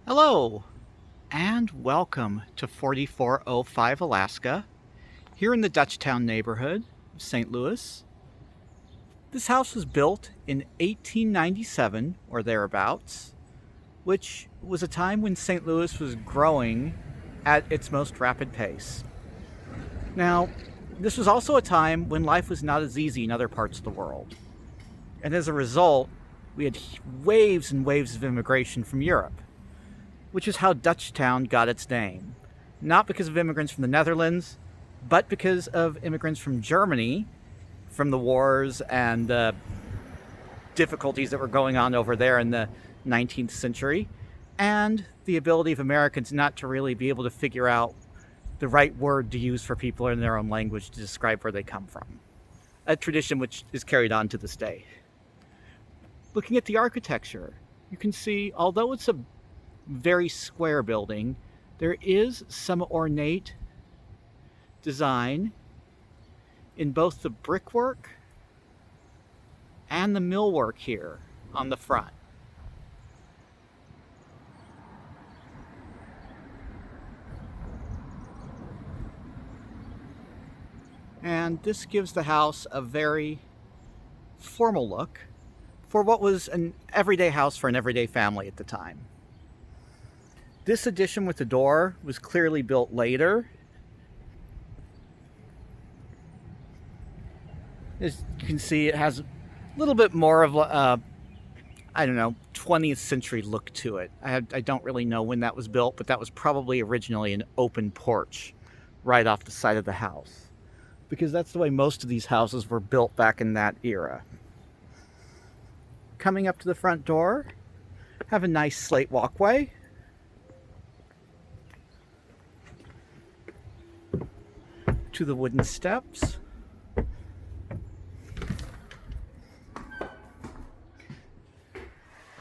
Hello, and welcome to 4405 Alaska, here in the Dutchtown neighborhood of St. Louis. This house was built in 1897 or thereabouts, which was a time when St. Louis was growing at its most rapid pace. Now, this was also a time when life was not as easy in other parts of the world. And as a result, we had waves and waves of immigration from Europe, which is how Dutchtown got its name. Not because of immigrants from the Netherlands, but because of immigrants from Germany, from the wars and the difficulties that were going on over there in the 19th century, and the ability of Americans not to really be able to figure out the right word to use for people in their own language to describe where they come from. A tradition which is carried on to this day. Looking at the architecture, you can see, although it's a very square building, there is some ornate design in both the brickwork and the millwork here on the front. And this gives the house a very formal look for what was an everyday house for an everyday family at the time. This addition with the door was clearly built later. As you can see, it has a little bit more of a, 20th century look to it. I don't really know when that was built, but that was probably originally an open porch right off the side of the house, because that's the way most of these houses were built back in that era. Coming up to the front door, have a nice slate walkway. To the wooden steps.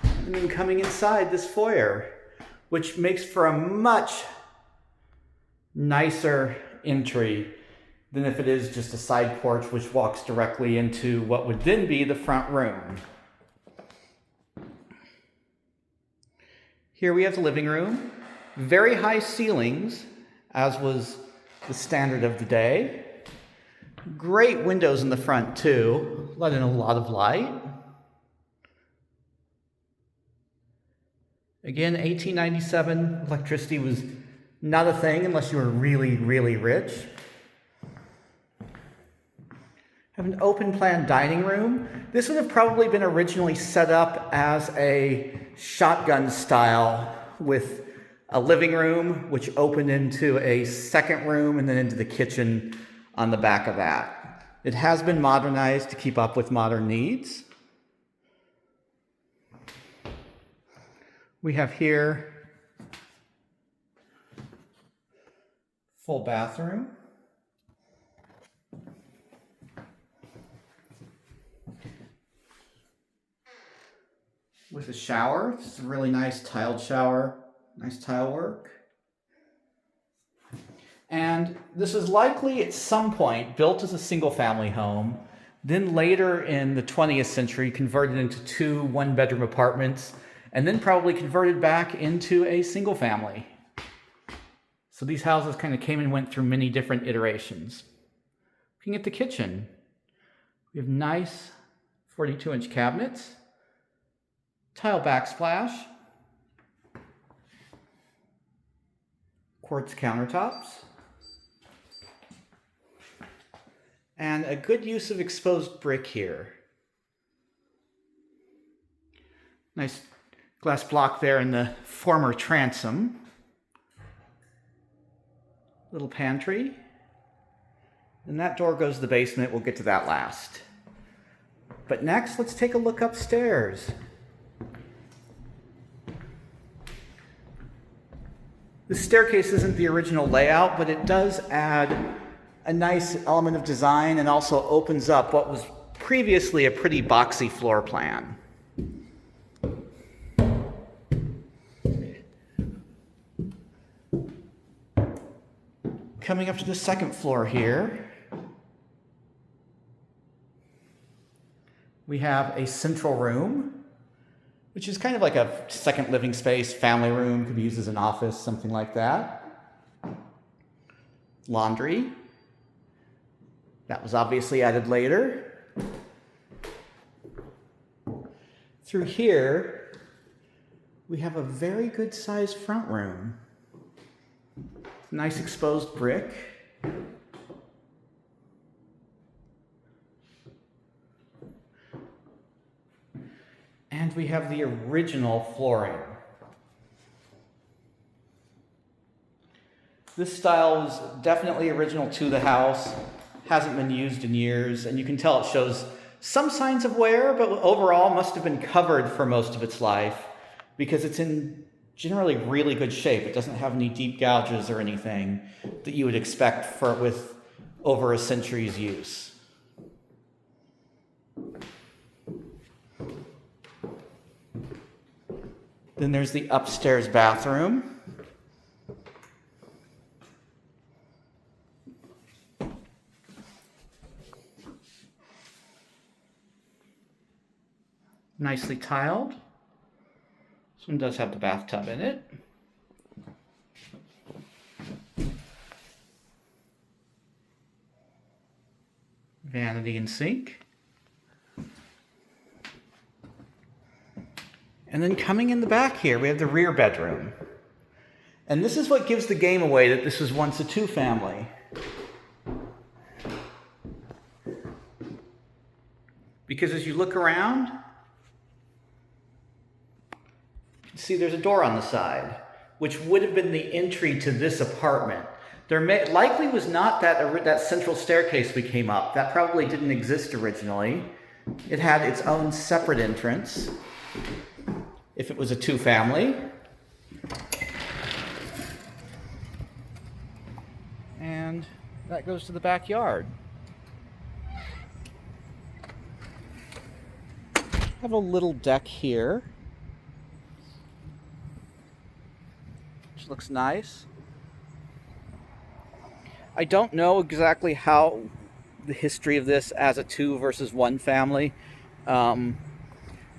And then coming inside this foyer, which makes for a much nicer entry than if it is just a side porch which walks directly into what would then be the front room. Here we have the living room. Very high ceilings, as was the standard of the day. Great windows in the front too, let in a lot of light. Again, 1897, electricity was not a thing unless you were really, really rich. Have an open plan dining room. This would have probably been originally set up as a shotgun style with a living room, which opened into a second room and then into the kitchen on the back of that. It has been modernized to keep up with modern needs. We have here full bathroom. With a shower. It's a really nice tiled shower. Nice tile work. And this was likely at some point built as a single family home, then later in the 20th century converted into 2 one-bedroom apartments, and then probably converted back into a single family. So these houses kind of came and went through many different iterations. Looking at the kitchen, we have nice 42-inch cabinets, tile backsplash, quartz countertops, and a good use of exposed brick here. Nice glass block there in the former transom. Little pantry. And that door goes to the basement. We'll get to that last. But next, let's take a look upstairs. The staircase isn't the original layout, but it does add a nice element of design and also opens up what was previously a pretty boxy floor plan. Coming up to the second floor here, we have a central room. which is kind of like a second living space, family room, could be used as an office, something like that. Laundry. That was obviously added later. Through here, we have a very good sized front room. Nice exposed brick. And we have the original flooring. This style was definitely original to the house, hasn't been used in years, and you can tell it shows some signs of wear, but overall must have been covered for most of its life because it's in generally really good shape. It doesn't have any deep gouges or anything that you would expect with over a century's use. Then there's the upstairs bathroom. Nicely tiled. This one does have the bathtub in it. Vanity and sink. And then coming in the back here, we have the rear bedroom. And this is what gives the game away that this was once a two-family. Because as you look around, see, there's a door on the side, which would have been the entry to this apartment. There likely was not that central staircase we came up. That probably didn't exist originally. It had its own separate entrance, if it was a two-family. And that goes to the backyard. Have a little deck here, which looks nice. I don't know exactly how the history of this as a two versus one family.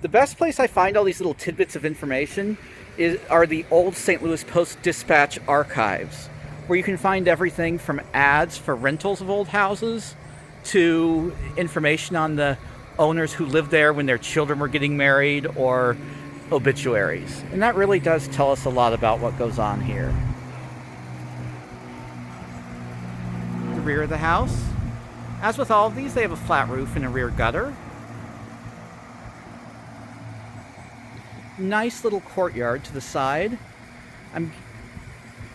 The best place I find all these little tidbits of information are the old St. Louis Post-Dispatch archives, where you can find everything from ads for rentals of old houses to information on the owners who lived there when their children were getting married or obituaries. And that really does tell us a lot about what goes on here. The rear of the house. As with all of these, they have a flat roof and a rear gutter. Nice little courtyard to the side. I'm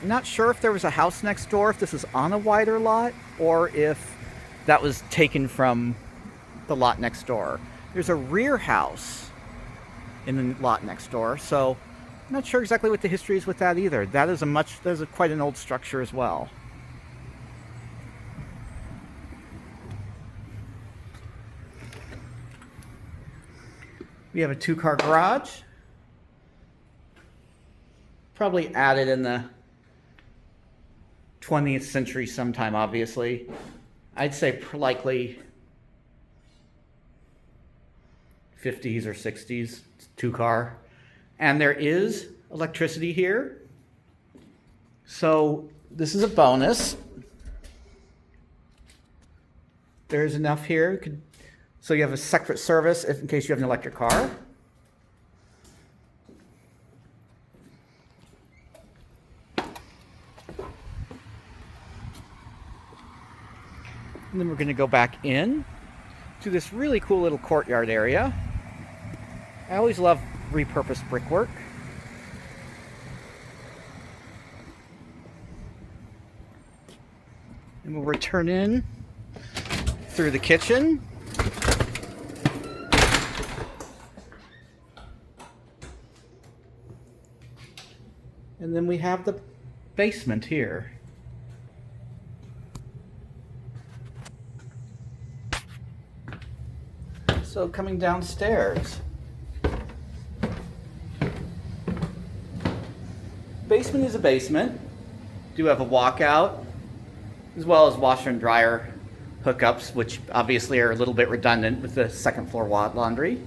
not sure if there was a house next door, if this is on a wider lot, or if that was taken from the lot next door. There's a rear house in the lot next door, so I'm not sure exactly what the history is with that either. That is quite an old structure as well. We have a two-car garage, probably added in the 20th century sometime, obviously. I'd say likely 50s or 60s, two-car. And there is electricity here. So this is a bonus. There's enough here. So you have a separate service in case you have an electric car. And then we're going to go back in to this really cool little courtyard area. I always love repurposed brickwork. And we'll return in through the kitchen. And then we have the basement here. So coming downstairs. Basement is a basement. Do have a walkout, as well as washer and dryer hookups, which obviously are a little bit redundant with the second floor laundry.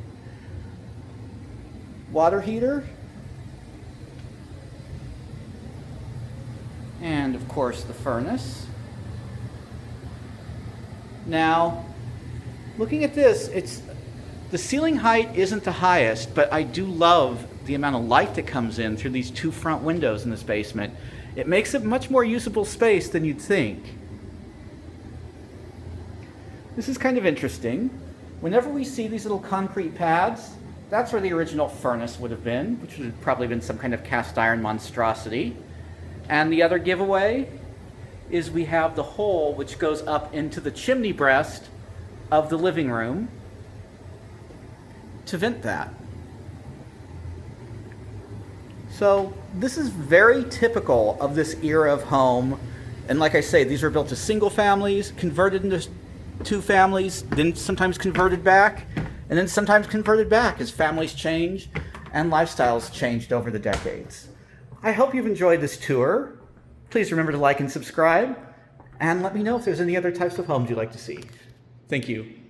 water heater. And of course the furnace. Now, looking at this, the ceiling height isn't the highest, but I do love the amount of light that comes in through these two front windows in this basement. It makes it much more usable space than you'd think. This is kind of interesting. Whenever we see these little concrete pads, that's where the original furnace would have been, which would have probably been some kind of cast iron monstrosity. And the other giveaway is we have the hole which goes up into the chimney breast of the living room to vent that. So this is very typical of this era of home. And like I say, these were built as single families, converted into two families, then sometimes converted back, and then sometimes converted back as families change and lifestyles changed over the decades. I hope you've enjoyed this tour. Please remember to like and subscribe, and let me know if there's any other types of homes you'd like to see. Thank you.